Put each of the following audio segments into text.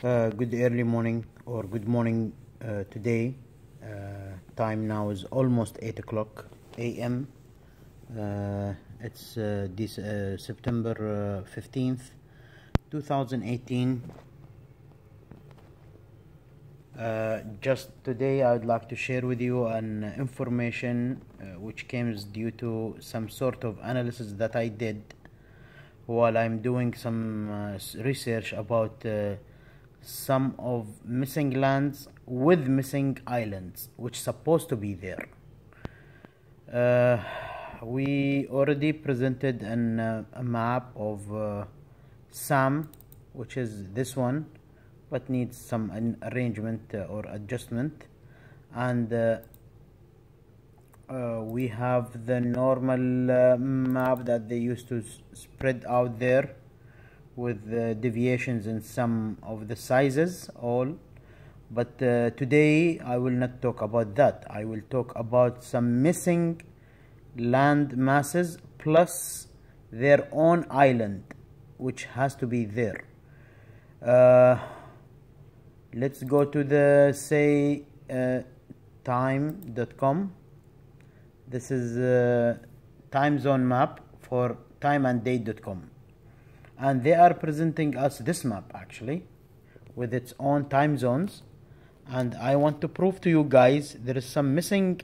Good early morning or good morning today. Time now is almost 8 o'clock a.m. It's September 15th, 2018. Just today I would like to share with you an information which came due to some sort of analysis that I did while I'm doing some research about some of missing lands with missing islands which supposed to be there. We already presented a map of SAM, which is this one, but needs some arrangement or adjustment, and we have the normal map that they used to spread out there with deviations in some of the sizes all, but today I will not talk about that. I will talk about some missing land masses plus their own island which has to be there. Let's go to the time.com. This is time zone map for timeanddate.com, and they are presenting us this map actually with its own time zones, and I want to prove to you guys there is some missing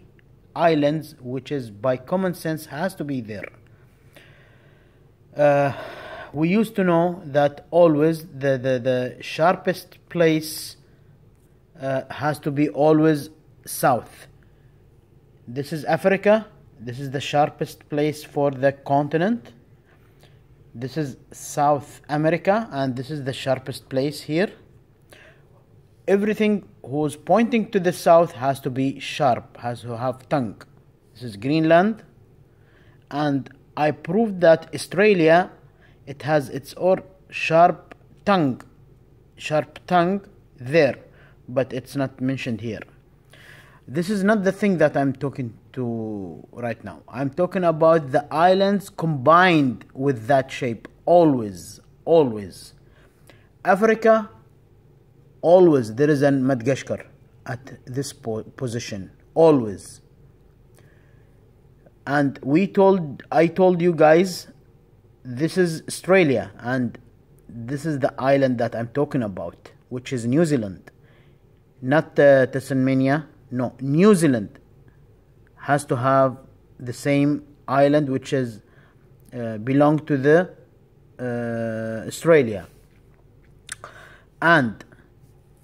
islands which is by common sense has to be there. We used to know that always the sharpest place has to be always south. This is Africa. This is the sharpest place for the continent. This is South America, and this is the sharpest place here. Everything who's pointing to the south has to be sharp, has to have tongue. This is Greenland, and I proved that Australia, it has its own sharp tongue there, but it's not mentioned here. This is not the thing that I'm talking to right now. I'm talking about the islands combined with that shape. Always Africa, always there is a Madagascar at this position, always. And I told you guys this is Australia, and this is the island that I'm talking about, which is New Zealand, not Tasmania. No, New Zealand has to have the same island which is belong to the Australia. And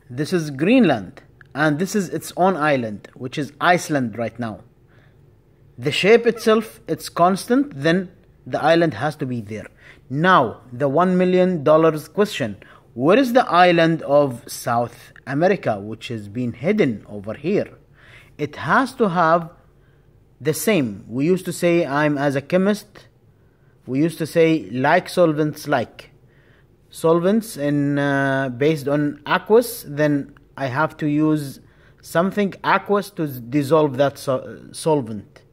this is Greenland, and this is its own island, which is Iceland right now. The shape itself, it's constant, then the island has to be there. Now, the $1 million question. Where is the island of South America, which has been hidden over here? It has to have the same. We used to say, I'm as a chemist, we used to say like solvents like. Solvents in based on aqueous, then I have to use something aqueous to dissolve that solvent.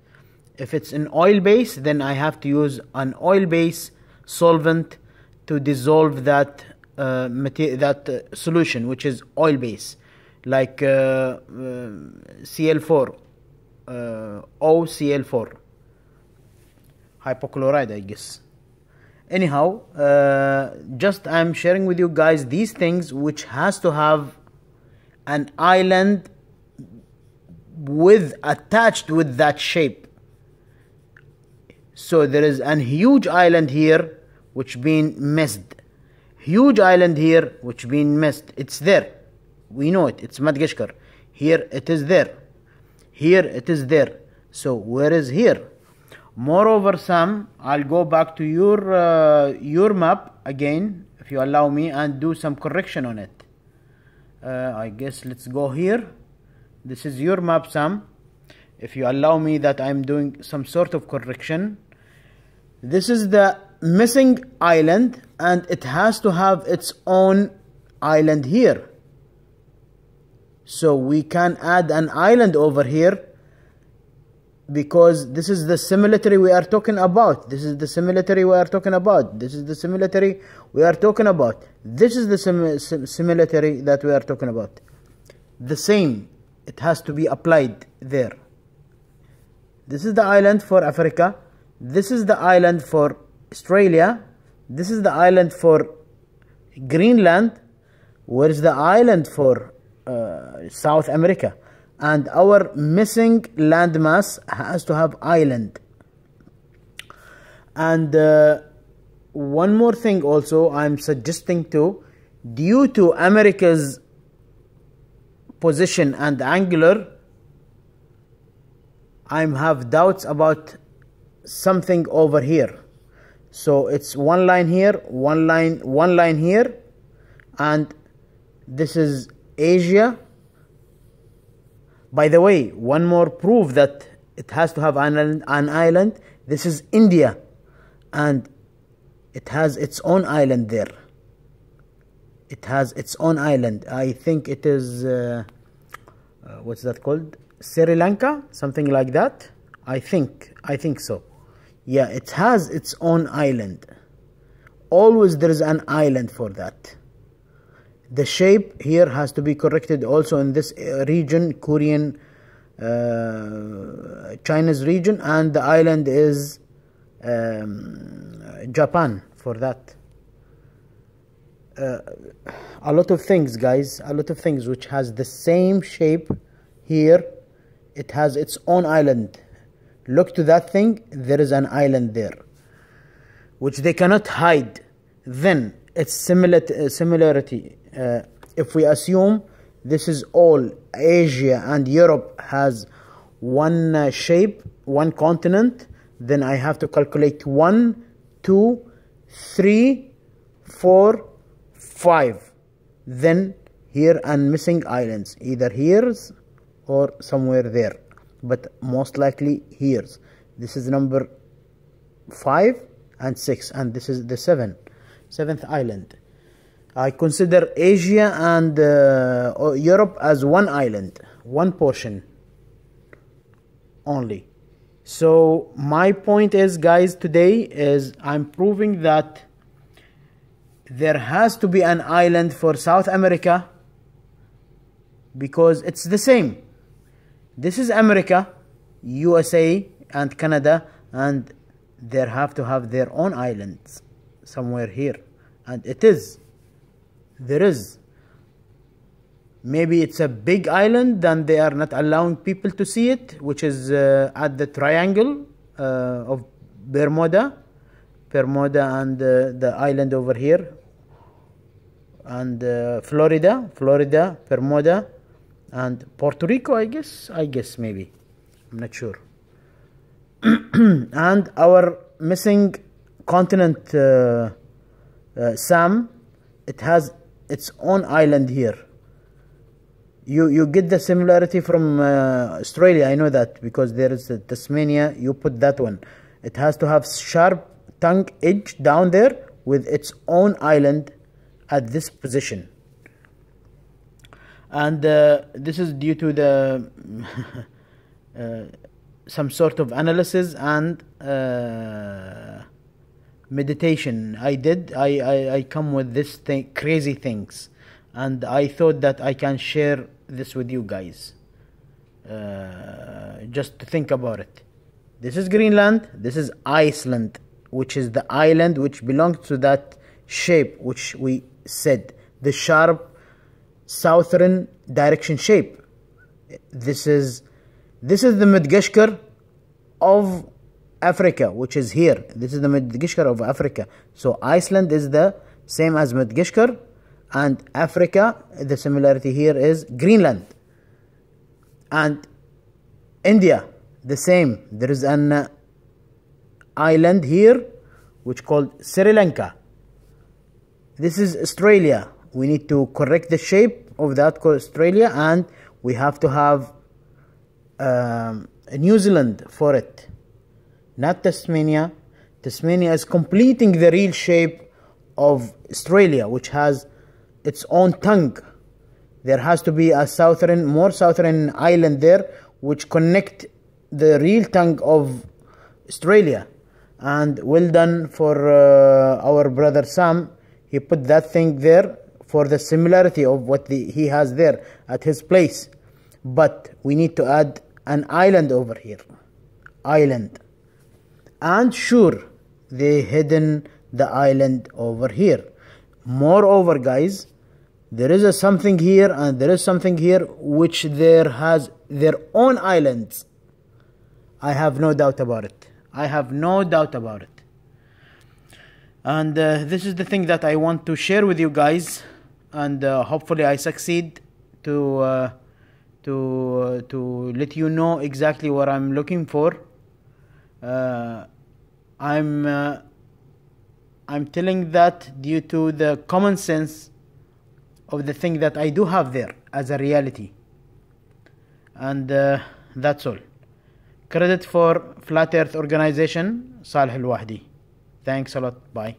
If it's an oil base, then I have to use an oil base solvent to dissolve that solution, which is oil base, like Cl4, OCl4, hypochlorite, I guess. Anyhow, just I'm sharing with you guys these things which has to have an island attached with that shape. So there is a huge island here which been missed. Huge island here which been missed. It's there. We know it. It's Madagascar. Here it is there. Here it is there. So where is here? Moreover, Sam, I'll go back to your map again, if you allow me, and do some correction on it. I guess let's go here. This is your map, Sam. If you allow me that I'm doing some sort of correction. This is the missing island, and it has to have its own island here. So we can add an island over here because this is the similitude we are talking about. This is the similitude we are talking about. This is the similitude we are talking about. This is the similitude that we are talking about. The same, it has to be applied there. This is the island for Africa. This is the island for Australia. This is the island for Greenland. Where is the island for South America? And our missing landmass has to have island. And one more thing also I'm suggesting too, due to America's position and angular, I have doubts about something over here. So it's one line here, one line here, and this is Asia. By the way, one more proof that it has to have an island. This is India, and it has its own island there. It has its own island. I think it is, what's that called? Sri Lanka, something like that. I think so. Yeah, it has its own island. Always there is an island for that. The shape here has to be corrected also in this region, Korean, China's region, and the island is Japan for that. A lot of things, guys, a lot of things which has the same shape here. It has its own island. Look to that thing, there is an island there, which they cannot hide. Then it's similarity. If we assume this is all Asia and Europe has one shape, one continent, then I have to calculate 1, 2, 3, 4, 5. Then here and missing islands, either here's or somewhere there, but most likely here's. This is number 5 and 6, and this is the seventh island. I consider Asia and Europe as one island, one portion only. So my point is, guys, today is I'm proving that there has to be an island for South America because it's the same. This is America, USA and Canada, and they have to have their own islands somewhere here, and it is. There is. Maybe it's a big island and they are not allowing people to see it, which is at the triangle of Bermuda and the island over here, and Florida, Bermuda, and Puerto Rico, I guess maybe, I'm not sure. And our missing continent, Sam, it has its own island here. You get the similarity from Australia, I know that, because there is a Tasmania, you put that one. It has to have sharp tongue edge down there with its own island at this position. And this is due to the some sort of analysis and meditation I did. I come with this crazy things, and I thought that I can share this with you guys, just to think about it. This is Greenland, this is Iceland, which is the island which belongs to that shape which we said, the sharp southern direction shape. This is the Madagascar of Africa, which is here. This is the Madagascar of Africa. So Iceland is the same as Madagascar, and Africa, the similarity here is Greenland. And India, the same. There is an island here which called Sri Lanka. This is Australia. We need to correct the shape of that Australia, and we have to have New Zealand for it, not Tasmania. Tasmania is completing the real shape of Australia, which has its own tongue. There has to be a more southern island there, which connect the real tongue of Australia. And well done for our brother Sam. He put that thing there for the similarity of what he has there at his place. But we need to add an island over here. Island. And sure, they hidden the island over here. Moreover, guys, there is a something here and there is something here which there has their own islands. I have no doubt about it. I have no doubt about it. And this is the thing that I want to share with you guys, and hopefully I succeed to let you know exactly what I'm looking for. I'm telling that due to the common sense of the thing that I do have there as a reality. And that's all. Credit for Flat Earth Organization, Salih Al-Wahdi. Thanks a lot. Bye.